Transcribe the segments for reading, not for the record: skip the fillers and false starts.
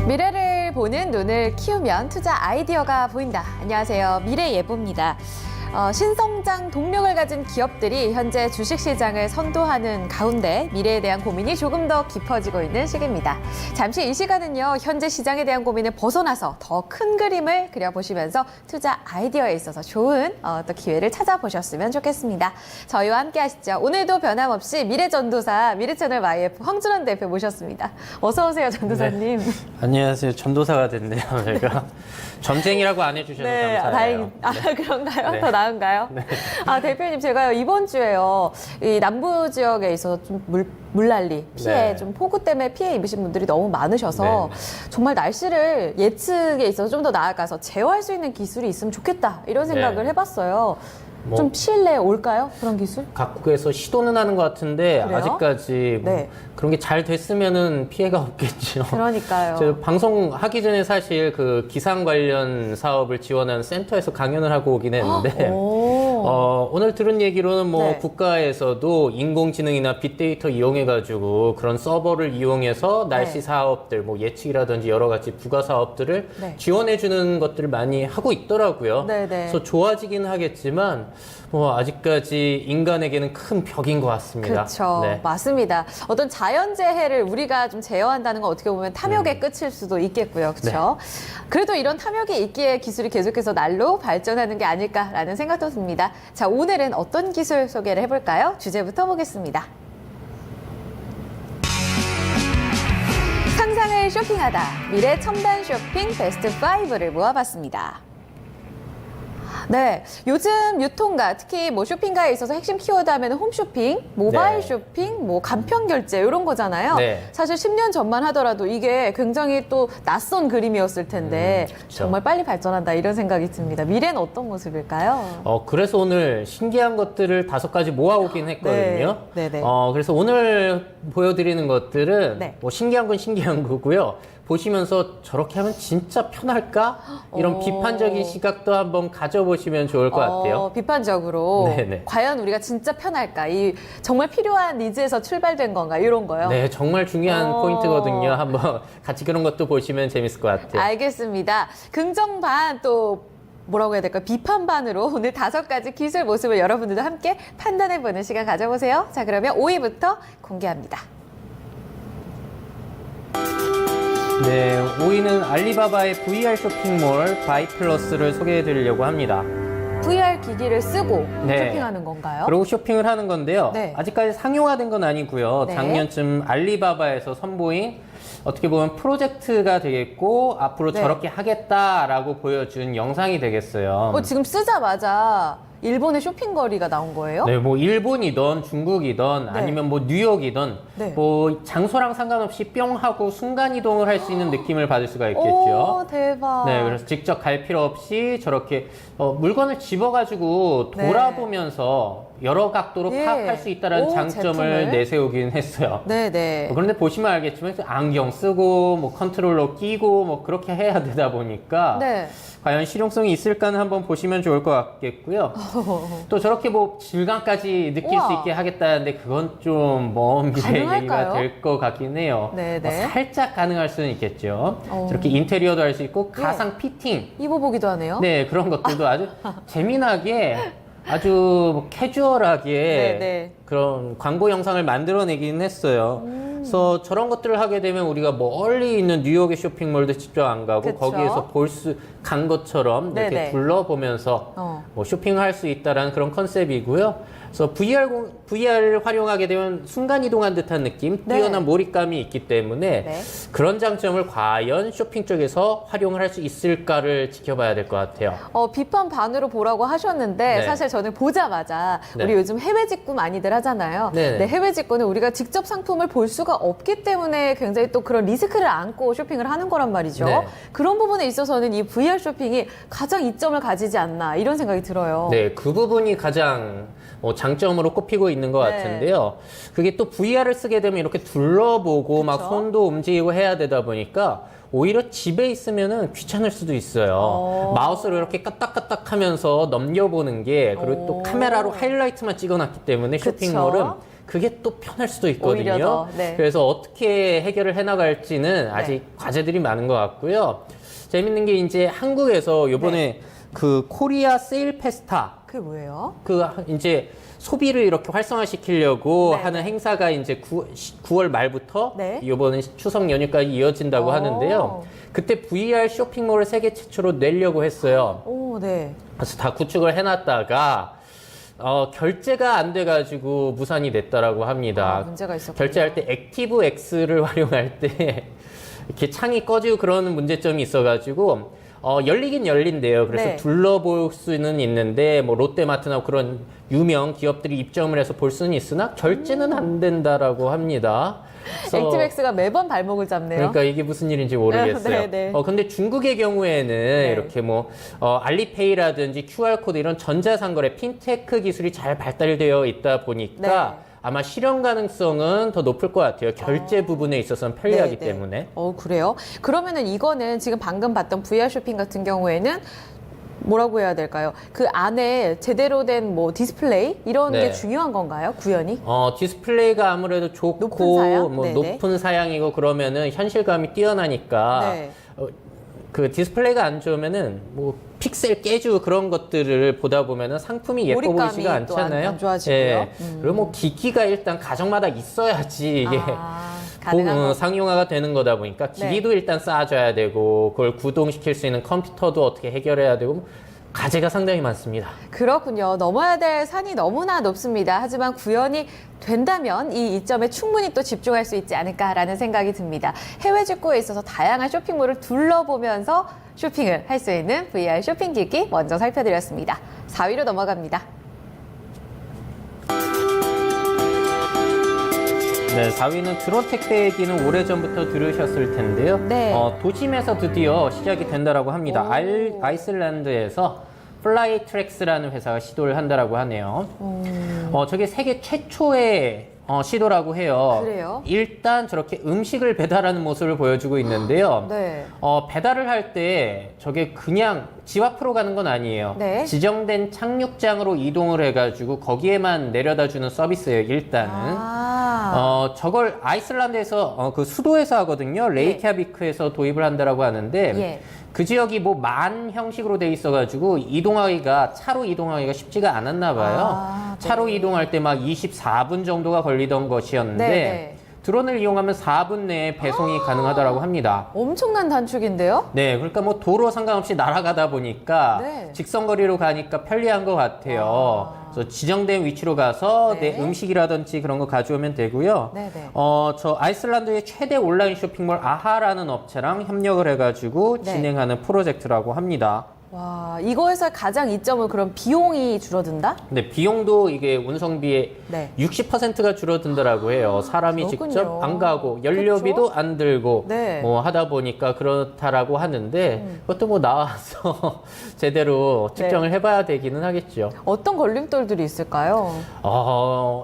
미래를 보는 눈을 키우면 투자 아이디어가 보인다. 안녕하세요. 미래예보입니다. 신성장 동력을 가진 기업들이 현재 주식시장을 선도하는 가운데 미래에 대한 고민이 조금 더 깊어지고 있는 시기입니다. 잠시 이 시간은요, 현재 시장에 대한 고민을 벗어나서 더 큰 그림을 그려보시면서 투자 아이디어에 있어서 좋은 또 기회를 찾아보셨으면 좋겠습니다. 저희와 함께 하시죠. 오늘도 변함없이 미래전도사 미래채널 YF 황준원 대표 모셨습니다. 어서 오세요, 전도사님. 네. 안녕하세요. 전도사가 됐네요, 제가. 점쟁이라고 안 해주셔서 네, 감사해요. 그런가요? 네. 더 나은가요? 네. 대표님, 제가요, 이번 주에요, 이 남부 지역에 있어서 좀 물난리, 피해, 네. 좀 폭우 때문에 피해 입으신 분들이 너무 많으셔서 정말 날씨를 예측에 있어서 좀 더 나아가서 제어할 수 있는 기술이 있으면 좋겠다, 이런 생각을 네. 해봤어요. 뭐, 좀 실내에 올까요? 그런 기술? 각국에서 시도는 하는 것 같은데 그래요? 아직까지 뭐 네. 그런 게 잘 됐으면은 피해가 없겠죠. 그러니까요. 저 방송하기 전에 사실 그 기상 관련 사업을 지원하는 센터에서 강연을 하고 오긴 했는데 오늘 들은 얘기로는 뭐 네. 국가에서도 인공지능이나 빅데이터 이용해가지고 그런 서버를 이용해서 날씨 네. 사업들, 뭐 예측이라든지 여러 가지 부가 사업들을 네. 지원해주는 것들을 많이 하고 있더라고요. 네, 네. 그래서 좋아지긴 하겠지만 뭐 아직까지 인간에게는 큰 벽인 것 같습니다. 그렇죠. 네. 맞습니다. 어떤 자연재해를 우리가 좀 제어한다는 건 어떻게 보면 탐욕의 끝일 수도 있겠고요. 그렇죠. 그래도 이런 탐욕이 있기에 기술이 계속해서 날로 발전하는 게 아닐까라는 생각도 듭니다. 자, 오늘은 어떤 기술 소개를 해볼까요? 주제부터 보겠습니다. 상상을 쇼핑하다. 미래 첨단 쇼핑 베스트 5를 모아봤습니다. 네, 요즘 유통가, 특히 뭐 쇼핑가에 있어서 핵심 키워드 하면 홈쇼핑, 모바일 네. 쇼핑, 뭐 간편 결제 이런 거잖아요. 네. 사실 10년 전만 하더라도 이게 굉장히 또 낯선 그림이었을 텐데 그렇죠. 정말 빨리 발전한다 이런 생각이 듭니다. 미래는 어떤 모습일까요? 그래서 오늘 신기한 것들을 5가지 모아오긴 했거든요. 네, 네. 그래서 오늘 보여드리는 것들은 네. 뭐 신기한 건 신기한 거고요. 보시면서 저렇게 하면 진짜 편할까? 이런 오. 비판적인 시각도 한번 가져보시면 좋을 것 같아요. 비판적으로 네네. 과연 우리가 진짜 편할까? 이 정말 필요한 니즈에서 출발된 건가? 이런 거요. 네, 정말 중요한 오. 포인트거든요. 한번 같이 그런 것도 보시면 재밌을 것 같아요. 알겠습니다. 긍정 반 또 뭐라고 해야 될까요? 비판 반으로 오늘 5가지 기술 모습을 여러분들도 함께 판단해보는 시간 가져보세요. 자, 그러면 5위부터 공개합니다. 네, 5위는 알리바바의 VR 쇼핑몰 바이플러스를 소개해 드리려고 합니다. VR 기기를 쓰고 네. 쇼핑하는 건가요? 그리고 쇼핑을 하는 건데요. 네. 아직까지 상용화된 건 아니고요. 네. 작년쯤 알리바바에서 선보인 어떻게 보면 프로젝트가 되겠고 앞으로 네. 저렇게 하겠다라고 보여준 영상이 되겠어요. 지금 쓰자마자 일본의 쇼핑거리가 나온 거예요? 네, 뭐 일본이든 중국이든 네. 아니면 뭐 뉴욕이든 네. 뭐 장소랑 상관없이 뿅 하고 순간 이동을 할 수 있는 느낌을 받을 수가 있겠죠. 오, 대박. 네, 그래서 직접 갈 필요 없이 저렇게 물건을 집어가지고 네. 돌아보면서 여러 각도로 예. 파악할 수 있다는 오, 장점을 제품을? 내세우긴 했어요. 네네. 그런데 보시면 알겠지만 안경 쓰고 뭐 컨트롤러 끼고 뭐 그렇게 해야 되다 보니까 네. 과연 실용성이 있을까는 한번 보시면 좋을 것 같겠고요. 또 저렇게 뭐 질감까지 느낄 우와. 수 있게 하겠다는데 그건 좀 먼 미래 가능할까요? 얘기가 될 것 같긴 해요. 네네. 살짝 가능할 수는 있겠죠. 어. 저렇게 인테리어도 할 수 있고 예. 가상 피팅, 입어보기도 하네요. 네 그런 것들도 아주 재미나게 아주 뭐 캐주얼하게 네네. 그런 광고 영상을 만들어내긴 했어요. 그래서 저런 것들을 하게 되면 우리가 멀리 있는 뉴욕의 쇼핑몰도 직접 안 가고 그쵸. 거기에서 간 것처럼 이렇게 네네. 둘러보면서 어. 쇼핑을 할 수 있다는 그런 컨셉이고요. 그래서 VR을 활용하게 되면 순간 이동한 듯한 느낌, 네. 뛰어난 몰입감이 있기 때문에 네. 그런 장점을 과연 쇼핑 쪽에서 활용을 할 수 있을까를 지켜봐야 될 것 같아요. 비판 반으로 보라고 하셨는데 네. 사실 저는 보자마자 네. 우리 요즘 해외 직구 많이들 하잖아요. 네네. 네, 해외 직구는 우리가 직접 상품을 볼 수가 없기 때문에 굉장히 또 그런 리스크를 안고 쇼핑을 하는 거란 말이죠. 네. 그런 부분에 있어서는 이 VR 쇼핑이 가장 이점을 가지지 않나 이런 생각이 들어요. 네, 그 부분이 가장 장점으로 꼽히고 있는 것 네. 같은데요. 그게 또 VR을 쓰게 되면 이렇게 둘러보고 막 그쵸? 손도 움직이고 해야 되다 보니까 오히려 집에 있으면은 귀찮을 수도 있어요. 마우스로 이렇게 까딱까딱 하면서 넘겨보는 게, 그리고 또 카메라로 하이라이트만 찍어놨기 때문에 그쵸? 쇼핑몰은 그게 또 편할 수도 있거든요. 오히려 더, 네. 그래서 어떻게 해결을 해나갈지는 아직 네. 과제들이 많은 것 같고요. 재밌는 게 이제 한국에서 요번에 그 코리아 세일 페스타 그게 뭐예요? 그 이제 소비를 이렇게 활성화시키려고 네. 하는 행사가 이제 9월 말부터 네. 이번 추석 연휴까지 이어진다고 오. 하는데요. 그때 VR 쇼핑몰을 세계 최초로 내려고 했어요. 오, 네. 그래서 다 구축을 해놨다가 결제가 안 돼가지고 무산이 됐다라고 합니다. 문제가 있었군요. 결제할 때 액티브 X를 활용할 때 이렇게 창이 꺼지고 그런 문제점이 있어가지고 열리긴 열린대요. 그래서 네. 둘러볼 수는 있는데 뭐 롯데마트나 그런 유명 기업들이 입점을 해서 볼 수는 있으나 결제는 안 된다라고 합니다. 그래서 액티브엑스가 매번 발목을 잡네요. 그러니까 이게 무슨 일인지 모르겠어요. 네, 네. 근데 중국의 경우에는 이렇게 뭐 알리페이라든지 QR코드 이런 전자상거래 핀테크 기술이 잘 발달되어 있다 보니까 네. 아마 실현 가능성은 더 높을 것 같아요. 결제 부분에 있어서는 편리하기 네, 네. 때문에. 그래요? 그러면은 이거는 지금 방금 봤던 VR 쇼핑 같은 경우에는 뭐라고 해야 될까요? 그 안에 제대로 된 뭐 디스플레이 이런 네. 게 중요한 건가요? 구현이? 디스플레이가 아무래도 좋고 높은 사양? 뭐 네네. 높은 사양이고 그러면은 현실감이 뛰어나니까 네. 그 디스플레이가 안 좋으면은 뭐 픽셀 깨지고 그런 것들을 보다 보면은 상품이 예뻐 몰입감이 보이지가 또 안 않잖아요. 좋아지고요. 예. 그리고 뭐 기기가 일단 가정마다 있어야지 이게 가능한 거. 상용화가 되는 거다 보니까 기기도 일단 쌓아줘야 되고 그걸 구동시킬 수 있는 컴퓨터도 어떻게 해결해야 되고 과제가 상당히 많습니다. 그렇군요. 넘어야 될 산이 너무나 높습니다. 하지만 구현이 된다면 이 이점에 충분히 또 집중할 수 있지 않을까라는 생각이 듭니다. 해외 직구에 있어서 다양한 쇼핑몰을 둘러보면서 쇼핑을 할 수 있는 VR 쇼핑 기기 먼저 살펴드렸습니다. 4위로 넘어갑니다. 네, 4위는 드론 택배 얘기는 오래전부터 들으셨을 텐데요. 네. 도심에서 드디어 시작이 된다라고 합니다. 오. 아이슬란드에서 플라이 트랙스라는 회사가 시도를 한다라고 하네요. 저게 세계 최초의 시도라고 해요. 그래요? 일단 저렇게 음식을 배달하는 모습을 보여주고 있는데요. 네. 배달을 할 때 저게 그냥 집 앞으로 가는 건 아니에요. 네. 지정된 착륙장으로 이동을 해가지고 거기에만 내려다 주는 서비스예요, 일단은. 저걸 아이슬란드에서 그 수도에서 하거든요. 레이캬비크에서 도입을 한다라고 하는데 예. 그 지역이 뭐 만 형식으로 돼 있어가지고 차로 이동하기가 쉽지가 않았나 봐요. 차로 이동할 때 막 24분 정도가 걸리던 것이었는데 네. 드론을 이용하면 4분 내에 배송이 가능하다라고 합니다. 엄청난 단축인데요? 네, 그러니까 뭐 도로 상관없이 날아가다 보니까 네. 직선거리로 가니까 편리한 것 같아요. 그래서 지정된 위치로 가서 네. 내 음식이라든지 그런 거 가져오면 되고요. 네네. 저 아이슬란드의 최대 온라인 쇼핑몰 아하라는 업체랑 협력을 해가지고 네. 진행하는 프로젝트라고 합니다. 와, 이거에서 가장 이점은 그럼 비용이 줄어든다? 근데 비용도 이게 운송비의 네. 60%가 줄어든다라고 해요. 사람이 그렇군요. 직접 안 가고 연료비도 안 들고 네. 뭐 하다 보니까 그렇다라고 하는데 그것도 뭐 나와서 제대로 측정을 해봐야 되기는 하겠죠. 어떤 걸림돌들이 있을까요?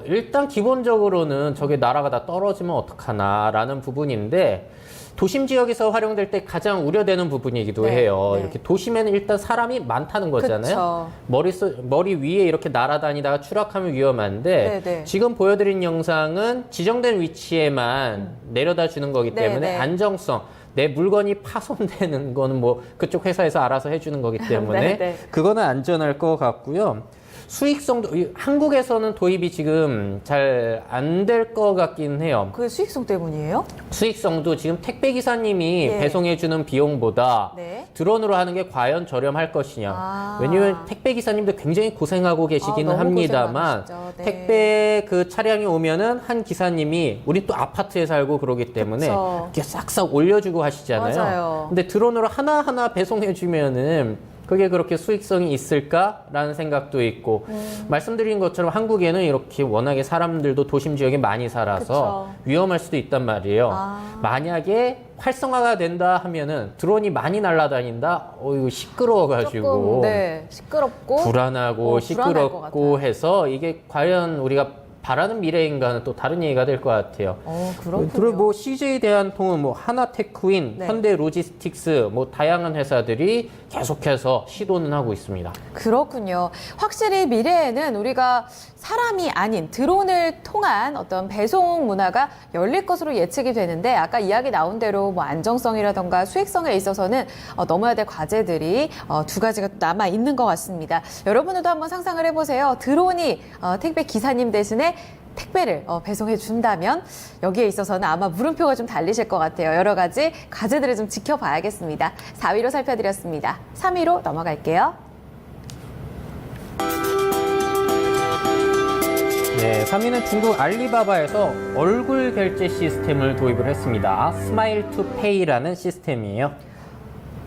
일단 기본적으로는 저게 날아가다 떨어지면 어떡하나라는 부분인데 도심 지역에서 활용될 때 가장 우려되는 부분이기도 네, 해요. 네. 이렇게 도심에는 일단 사람이 많다는 거잖아요. 그쵸. 머리 위에 이렇게 날아다니다가 추락하면 위험한데 네, 네. 지금 보여드린 영상은 지정된 위치에만 내려다 주는 거기 네, 때문에 네. 안정성, 내 물건이 파손되는 거는 뭐 그쪽 회사에서 알아서 해주는 거기 때문에 네, 네. 그거는 안전할 것 같고요. 수익성도 한국에서는 도입이 지금 잘 안 될 것 같긴 해요. 그게 수익성 때문이에요? 수익성도 지금 택배 기사님이 네. 배송해주는 비용보다 네. 드론으로 하는 게 과연 저렴할 것이냐. 아. 왜냐면 택배 기사님도 굉장히 고생하고 계시기는 너무 합니다만 고생 많으시죠. 네. 택배 그 차량이 오면은 한 기사님이 우리 또 아파트에 살고 그러기 때문에 그쵸. 이렇게 싹싹 올려주고 하시잖아요. 맞아요. 근데 드론으로 하나하나 배송해주면은 그게 그렇게 수익성이 있을까라는 생각도 있고 말씀드린 것처럼 한국에는 이렇게 워낙에 사람들도 도심 지역에 많이 살아서 그쵸. 위험할 수도 있단 말이에요. 만약에 활성화가 된다 하면은 드론이 많이 날아다닌다? 이거 시끄러워가지고 조금, 네, 시끄럽고 불안하고 불안할 것 시끄럽고 같아요. 해서 이게 과연 우리가 바라는 미래인가는 또 다른 얘기가 될 것 같아요. 그렇군요. 그리고 뭐 CJ 대한통운, 뭐 하나테크윈, 네. 현대로지스틱스, 뭐 다양한 회사들이 계속해서 시도는 하고 있습니다. 그렇군요. 확실히 미래에는 우리가 사람이 아닌 드론을 통한 어떤 배송 문화가 열릴 것으로 예측이 되는데 아까 이야기 나온 대로 뭐 안정성이라던가 수익성에 있어서는 넘어야 될 과제들이 두 가지가 남아 있는 것 같습니다. 여러분들도 한번 상상을 해보세요. 드론이 택배 기사님 대신에 택배를 배송해 준다면 여기에 있어서는 아마 물음표가 좀 달리실 것 같아요. 여러 가지 과제들을 좀 지켜봐야겠습니다. 4위로 살펴드렸습니다. 3위로 넘어갈게요. 네, 3위는 중국 알리바바에서 얼굴 결제 시스템을 도입을 했습니다. 스마일 투 페이라는 시스템이에요.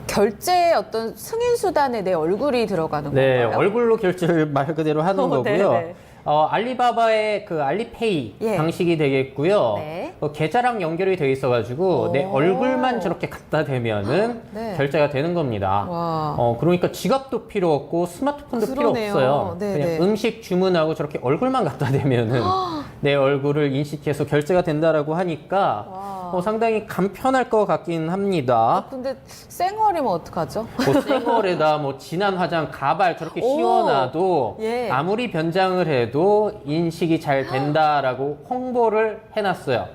결제의 어떤 승인 수단에 내 얼굴이 들어가는 네, 건가요? 얼굴로 결제를 말 그대로 하는 거고요. 네네. 알리바바의 그 알리페이 예. 방식이 되겠고요. 네. 계좌랑 연결이 돼 있어가지고 내 얼굴만 저렇게 갖다 대면은 네. 결제가 되는 겁니다. 와. 그러니까 지갑도 필요 없고 스마트폰도 그러네요. 필요 없어요. 네네. 그냥 음식 주문하고 저렇게 얼굴만 갖다 대면은 내 얼굴을 인식해서 결제가 된다라고 하니까 상당히 간편할 것 같긴 합니다. 근데 쌩얼이면 어떡하죠? 뭐 생얼에다 뭐 진한 화장, 가발 저렇게 오. 씌워놔도 예. 아무리 변장을 해도 인식이 잘 된다라고 홍보를 해놨어요.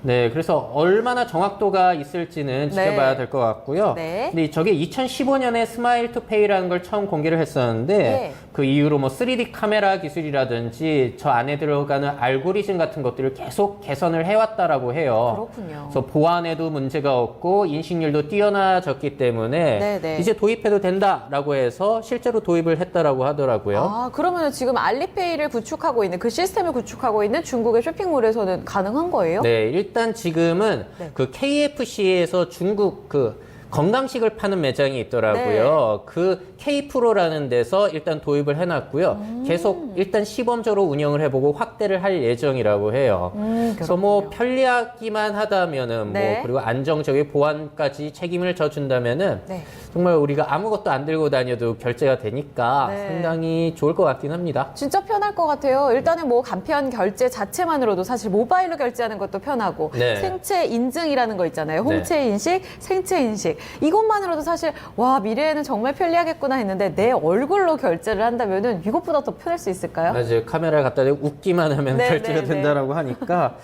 네, 그래서 얼마나 정확도가 있을지는 지켜봐야 네. 될 것 같고요. 네. 근데 저게 2015년에 스마일 투 페이라는 걸 처음 공개를 했었는데 네. 그 이후로 뭐 3D 카메라 기술이라든지 저 안에 들어가는 알고리즘 같은 것들을 계속 개선을 해왔다라고 해요. 그렇군요. 그래서 보안에도 문제가 없고 인식률도 뛰어나졌기 때문에 네네. 이제 도입해도 된다라고 해서 실제로 도입을 했다라고 하더라고요. 그러면 지금 알리페이를 구축하고 있는 그 시스템을 구축하고 있는 중국의 쇼핑몰에서는 가능한 거예요? 네, 일단 지금은 네. 그 KFC에서 중국 그 건강식을 파는 매장이 있더라고요. 그 K프로라는 데서 일단 도입을 해놨고요. 계속 일단 시범적으로 운영을 해보고 확대를 할 예정이라고 해요. 그래서 뭐 편리하기만 하다면은 네. 뭐 그리고 안정적인 보안까지 책임을 져준다면은 네. 정말 우리가 아무것도 안 들고 다녀도 결제가 되니까 네. 상당히 좋을 것 같긴 합니다. 진짜 편할 것 같아요. 일단은 뭐 간편 결제 자체만으로도 사실 모바일로 결제하는 것도 편하고 네. 생체 인증이라는 거 있잖아요. 홍채 인식, 생체 인식. 이것만으로도 사실 와 미래에는 정말 편리하겠구나 했는데 내 얼굴로 결제를 한다면은 이것보다 더 편할 수 있을까요? 맞아요. 카메라를 갖다 대고 웃기만 하면 네, 결제가 네, 된다라고 하니까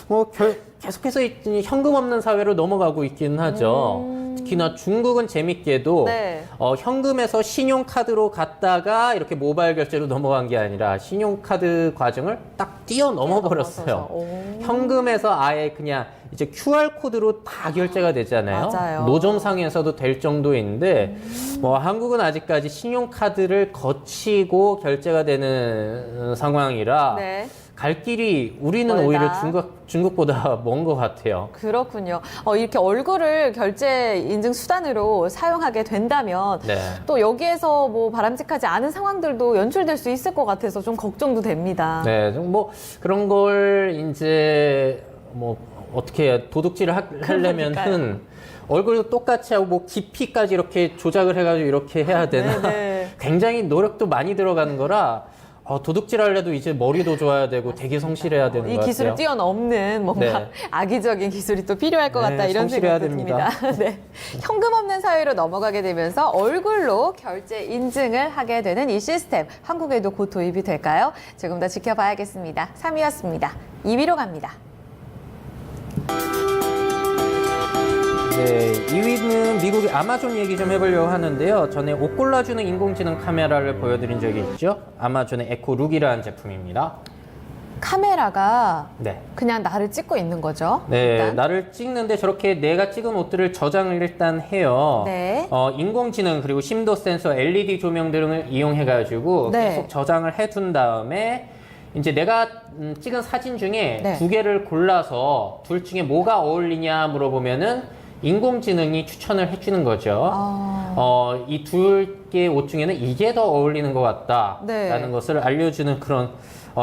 뭐 계속해서 현금 없는 사회로 넘어가고 있긴 하죠. 특히나 중국은 재밌게도 네. 현금에서 신용카드로 갔다가 이렇게 모바일 결제로 넘어간 게 아니라 신용카드 과정을 딱 뛰어넘어 버렸어요. 현금에서 아예 그냥 이제 QR코드로 다 결제가 되잖아요. 맞아요. 노점상에서도 될 정도인데 뭐 한국은 아직까지 신용카드를 거치고 결제가 되는 상황이라 네. 갈 길이 우리는 멀다. 오히려 중국보다 먼 것 같아요. 그렇군요. 이렇게 얼굴을 결제 인증 수단으로 사용하게 된다면 네. 또 여기에서 뭐 바람직하지 않은 상황들도 연출될 수 있을 것 같아서 좀 걱정도 됩니다. 네, 좀 뭐 그런 걸 이제 뭐 어떻게 해야 도둑질을 하려면은 얼굴도 똑같이 하고 뭐 깊이까지 이렇게 조작을 해가지고 이렇게 해야 되나? 네네. 굉장히 노력도 많이 들어가는 거라 도둑질 하려도 이제 머리도 좋아야 되고 되게 성실해야 되는 것 이 같아요. 기술을 뛰어넘는 뭔가 네. 악의적인 기술이 또 필요할 것 같다 네, 이런 성실해야 생각도 듭니다. 됩니다. 네. 현금 없는 사회로 넘어가게 되면서 얼굴로 결제 인증을 하게 되는 이 시스템 한국에도 곧 도입이 될까요? 조금 더 지켜봐야겠습니다. 3위였습니다. 2위로 갑니다. 네, 2위는 미국의 아마존 얘기 좀 해보려고 하는데요. 전에 옷 골라주는 인공지능 카메라를 보여드린 적이 있죠. 아마존의 에코룩이라는 제품입니다. 카메라가 네. 그냥 나를 찍고 있는 거죠. 네, 일단. 나를 찍는데 저렇게 내가 찍은 옷들을 저장을 일단 해요. 네. 인공지능 그리고 심도 센서, LED 조명 등을 이용해가지고 네. 계속 저장을 해둔 다음에 이제 내가 찍은 사진 중에 네. 두 개를 골라서 둘 중에 뭐가 어울리냐 물어보면은 인공지능이 추천을 해주는 거죠. 이 둘 개의 옷 중에는 이게 더 어울리는 것 같다라는 네. 것을 알려주는 그런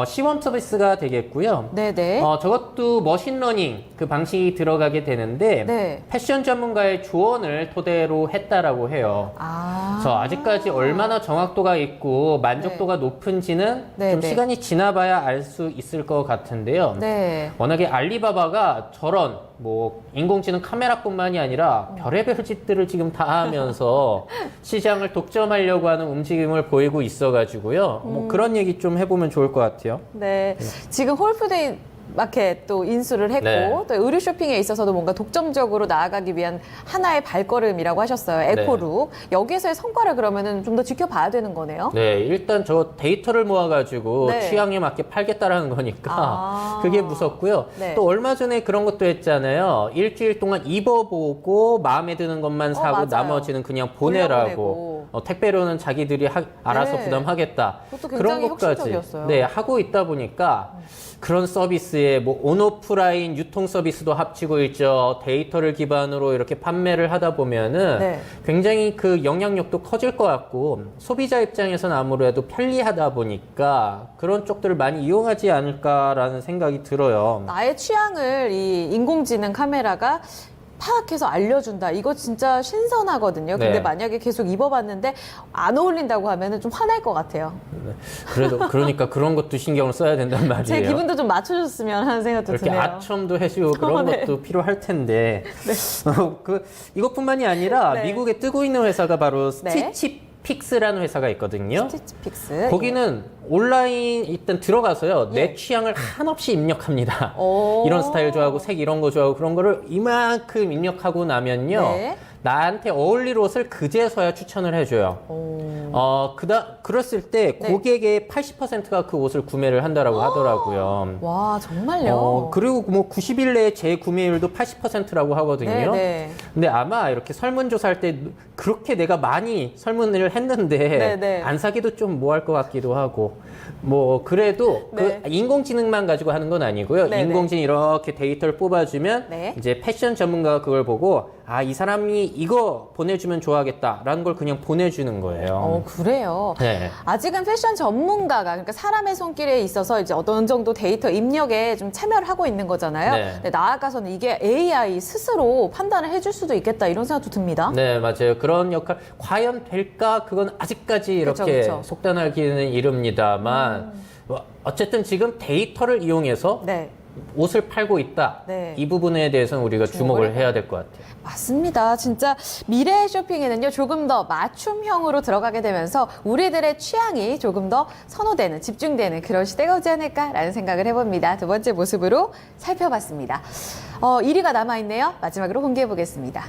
시범 서비스가 되겠고요. 네네. 저것도 머신러닝 그 방식이 들어가게 되는데 네. 패션 전문가의 조언을 토대로 했다라고 해요. 그래서 아직까지 얼마나 정확도가 있고 만족도가 높은지는 네, 좀 네. 시간이 지나봐야 알 수 있을 것 같은데요. 네. 워낙에 알리바바가 저런 뭐 인공지능 카메라뿐만이 아니라 별의별 짓들을 지금 다 하면서 시장을 독점하려고 하는 움직임을 보이고 있어가지고요. 뭐 그런 얘기 좀 해보면 좋을 것 같아요. 네. 지금 홀푸데이 마켓 또 인수를 했고 네. 또 의류 쇼핑에 있어서도 뭔가 독점적으로 나아가기 위한 하나의 발걸음이라고 하셨어요. 에코룩. 여기에서의 성과를 그러면은 좀 더 지켜봐야 되는 거네요. 네, 일단 저 데이터를 모아가지고 네. 취향에 맞게 팔겠다라는 거니까 그게 무섭고요. 네. 또 얼마 전에 그런 것도 했잖아요. 일주일 동안 입어보고 마음에 드는 것만 사고 맞아요. 나머지는 그냥 보내라고. 돌려보내고. 택배료는 자기들이 알아서 네. 부담하겠다. 그것도 굉장히 혁신적이었어요. 네, 하고 있다 보니까 그런 서비스에 뭐 온오프라인 유통 서비스도 합치고 있죠. 데이터를 기반으로 이렇게 판매를 하다 보면은 네. 굉장히 그 영향력도 커질 것 같고 소비자 입장에서는 아무래도 편리하다 보니까 그런 쪽들을 많이 이용하지 않을까라는 생각이 들어요. 나의 취향을 이 인공지능 카메라가 파악해서 알려준다. 이거 진짜 신선하거든요. 근데 네. 만약에 계속 입어봤는데 안 어울린다고 하면은 좀 화날 것 같아요. 그래도 그러니까 그런 것도 신경을 써야 된단 말이에요. 제 기분도 좀 맞춰줬으면 하는 생각도 이렇게 드네요. 아첨도 해주고 그런 네. 것도 필요할 텐데 이것뿐만이 아니라 네. 미국에 뜨고 있는 회사가 바로 네. 스티치픽스라는 회사가 있거든요. 스티치픽스. 거기는 온라인 일단 들어가서요. 예. 내 취향을 한없이 입력합니다. 오. 이런 스타일 좋아하고 색 이런 거 좋아하고 그런 거를 이만큼 입력하고 나면요. 네. 나한테 어울릴 옷을 그제서야 추천을 해줘요. 그랬을 때 네. 고객의 80%가 그 옷을 구매를 한다라고 하더라고요. 와, 정말요? 그리고 뭐 90일 내에 재구매율도 80%라고 하거든요. 네, 네. 근데 아마 이렇게 설문조사할 때 그렇게 내가 많이 설문을 했는데 네, 네. 안 사기도 좀 뭐 할 것 같기도 하고 뭐 그래도 네. 그 인공지능만 가지고 하는 건 아니고요. 네, 인공지능 이렇게 데이터를 뽑아주면 네. 이제 패션 전문가가 그걸 보고 이 사람이 이거 보내주면 좋아하겠다라는 걸 그냥 보내주는 거예요. 그래요. 네. 아직은 패션 전문가가 그러니까 사람의 손길에 있어서 이제 어느 정도 데이터 입력에 좀 참여를 하고 있는 거잖아요. 네. 근데 나아가서는 이게 AI 스스로 판단을 해줄 수도 있겠다 이런 생각도 듭니다. 네, 맞아요. 그런 역할 과연 될까? 그건 아직까지 이렇게 그쵸. 속단하기는 이릅니다만 어쨌든 지금 데이터를 이용해서 네. 옷을 팔고 있다. 네. 이 부분에 대해서는 우리가 주목을 주목을 해야 될 것 같아요. 맞습니다. 진짜 미래의 쇼핑에는요, 조금 더 맞춤형으로 들어가게 되면서 우리들의 취향이 조금 더 선호되는, 집중되는 그런 시대가 오지 않을까라는 생각을 해봅니다. 두 번째 모습으로 살펴봤습니다. 1위가 남아있네요. 마지막으로 공개해 보겠습니다.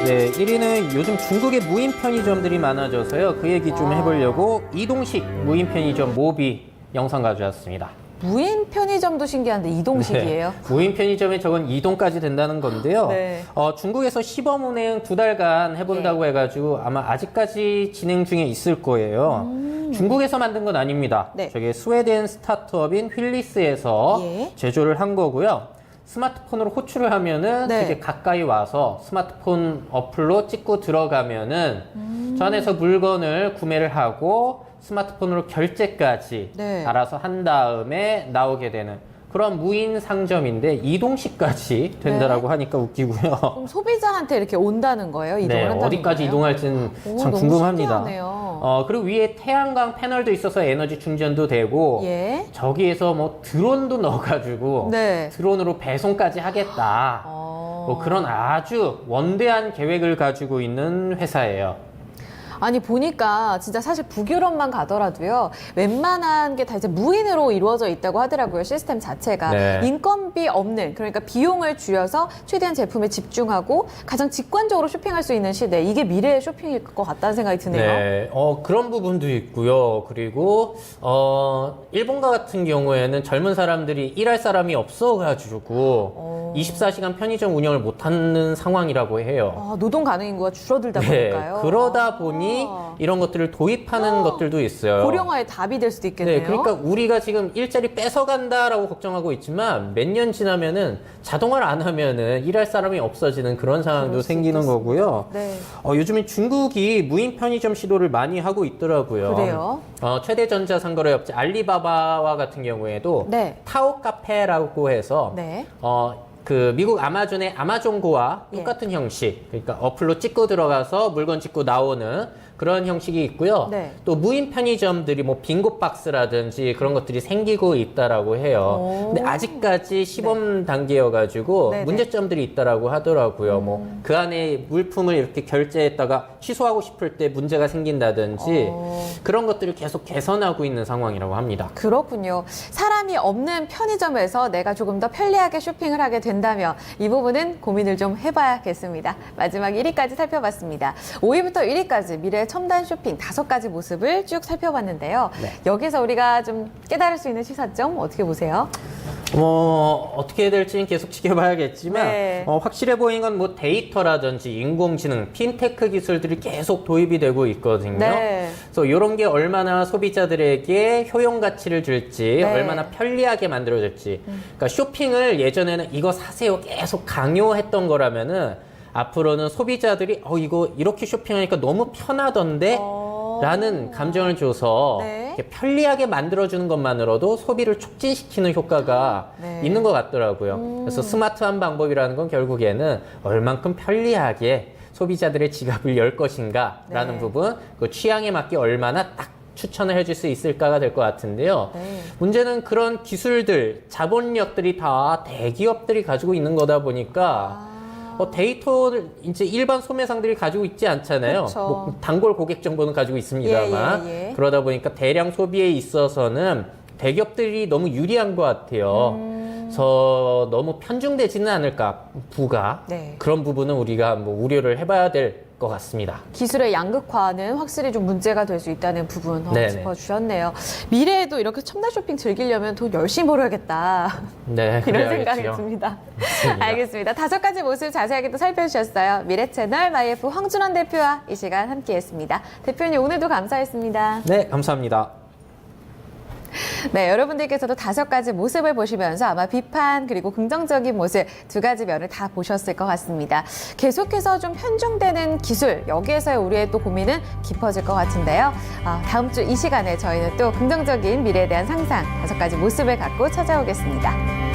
네, 1위는 요즘 중국의 무인 편의점들이 많아져서요. 그 얘기 좀 해보려고 이동식 무인 편의점 모비 영상 가져왔습니다. 무인 편의점도 신기한데 이동식이에요. 네, 무인 편의점에 저건 이동까지 된다는 건데요. 네. 중국에서 시범 운행 2달간 해본다고 해가지고 아마 아직까지 진행 중에 있을 거예요. 중국에서 만든 건 아닙니다. 네. 저게 스웨덴 스타트업인 휠리스에서 예. 제조를 한 거고요. 스마트폰으로 호출을 하면은 네. 되게 가까이 와서 스마트폰 어플로 찍고 들어가면은 저 안에서 물건을 구매를 하고 스마트폰으로 결제까지 네. 알아서 한 다음에 나오게 되는 그런 무인 상점인데 이동식까지 된다라고 하니까 웃기고요. 그럼 소비자한테 이렇게 온다는 거예요? 이동을 네, 한다는 어디까지 거예요? 이동할지는 오, 참 너무 궁금합니다. 신기하네요. 그리고 위에 태양광 패널도 있어서 에너지 충전도 되고 예. 저기에서 뭐 드론도 넣어가지고 네. 드론으로 배송까지 하겠다. 뭐 그런 아주 원대한 계획을 가지고 있는 회사예요. 아니 보니까 진짜 사실 북유럽만 가더라도요 웬만한 게 다 이제 무인으로 이루어져 있다고 하더라고요. 시스템 자체가 네. 인건비 없는, 그러니까 비용을 줄여서 최대한 제품에 집중하고 가장 직관적으로 쇼핑할 수 있는 시대, 이게 미래의 쇼핑일 것 같다는 생각이 드네요. 네, 그런 부분도 있고요. 그리고 일본과 같은 경우에는 젊은 사람들이 일할 사람이 없어가지고 24시간 편의점 운영을 못하는 상황이라고 해요. 노동 가능 인구가 줄어들다 네, 보니까요. 그러다 보니 많이 이런 것들을 도입하는 것들도 있어요. 고령화의 답이 될 수도 있겠네요. 네, 그러니까 우리가 지금 일자리 뺏어간다라고 걱정하고 있지만 몇 년 지나면은 자동화를 안 하면은 일할 사람이 없어지는 그런 상황도 생기는 거고요. 네. 요즘에 중국이 무인 편의점 시도를 많이 하고 있더라고요. 그래요? 최대 전자상거래 업체 알리바바와 같은 경우에도 네. 타오 카페라고 해서 네. 그 미국 아마존의 아마존고와 똑같은 형식, 그러니까 어플로 찍고 들어가서 물건 찍고 나오는 그런 형식이 있고요. 네. 또 무인 편의점들이 뭐 빙고 박스라든지 그런 것들이 생기고 있다라고 해요. 근데 아직까지 시범 단계여가지고 네네. 문제점들이 있다라고 하더라고요. 뭐 그 안에 물품을 이렇게 결제했다가 취소하고 싶을 때 문제가 생긴다든지 그런 것들을 계속 개선하고 있는 상황이라고 합니다. 그렇군요. 사람이 없는 편의점에서 내가 조금 더 편리하게 쇼핑을 하게 된다면 이 부분은 고민을 좀 해봐야겠습니다. 마지막 1위까지 살펴봤습니다. 5위부터 1위까지 미래의 첨단 쇼핑 5가지 모습을 쭉 살펴봤는데요. 네. 여기서 우리가 좀 깨달을 수 있는 시사점 어떻게 보세요? 어떻게 될지는 계속 지켜봐야겠지만, 네. 확실해 보이는 건 뭐 데이터라든지 인공지능, 핀테크 기술들이 계속 도입이 되고 있거든요. 네. 그래서 이런 게 얼마나 소비자들에게 효용 가치를 줄지, 네. 얼마나 편리하게 만들어질지. 그러니까 쇼핑을 예전에는 이거 사세요 계속 강요했던 거라면은 앞으로는 소비자들이 이거 이렇게 쇼핑하니까 너무 편하던데? 라는 감정을 줘서 네. 이렇게 편리하게 만들어주는 것만으로도 소비를 촉진시키는 효과가 네. 있는 것 같더라고요. 그래서 스마트한 방법이라는 건 결국에는 얼만큼 편리하게 소비자들의 지갑을 열 것인가 라는 네. 부분, 그 취향에 맞게 얼마나 딱 추천을 해줄 수 있을까가 될 것 같은데요. 네. 문제는 그런 기술들, 자본력들이 다 대기업들이 가지고 있는 거다 보니까 데이터를 이제 일반 소매상들이 가지고 있지 않잖아요. 그렇죠. 뭐 단골 고객 정보는 가지고 있습니다만 예. 그러다 보니까 대량 소비에 있어서는 대기업들이 너무 유리한 것 같아요. 그래서 너무 편중되지는 않을까 부가 네. 그런 부분은 우리가 뭐 우려를 해봐야 될 것 같습니다. 기술의 양극화는 확실히 좀 문제가 될 수 있다는 부분 네네. 짚어주셨네요. 미래에도 이렇게 첨단 쇼핑 즐기려면 돈 열심히 벌어야겠다. 네, 이런 그래야겠죠. 생각이 듭니다. 맞습니다. 알겠습니다. 5가지 모습 자세하게 또 살펴주셨어요. 미래 채널 마이F 황준원 대표와 이 시간 함께했습니다. 대표님 오늘도 감사했습니다. 네, 감사합니다. 네, 여러분들께서도 5가지 모습을 보시면서 아마 비판 그리고 긍정적인 모습 2가지 면을 다 보셨을 것 같습니다. 계속해서 좀 편중되는 기술 여기에서의 우리의 또 고민은 깊어질 것 같은데요. 다음 주 이 시간에 저희는 또 긍정적인 미래에 대한 상상 5가지 모습을 갖고 찾아오겠습니다.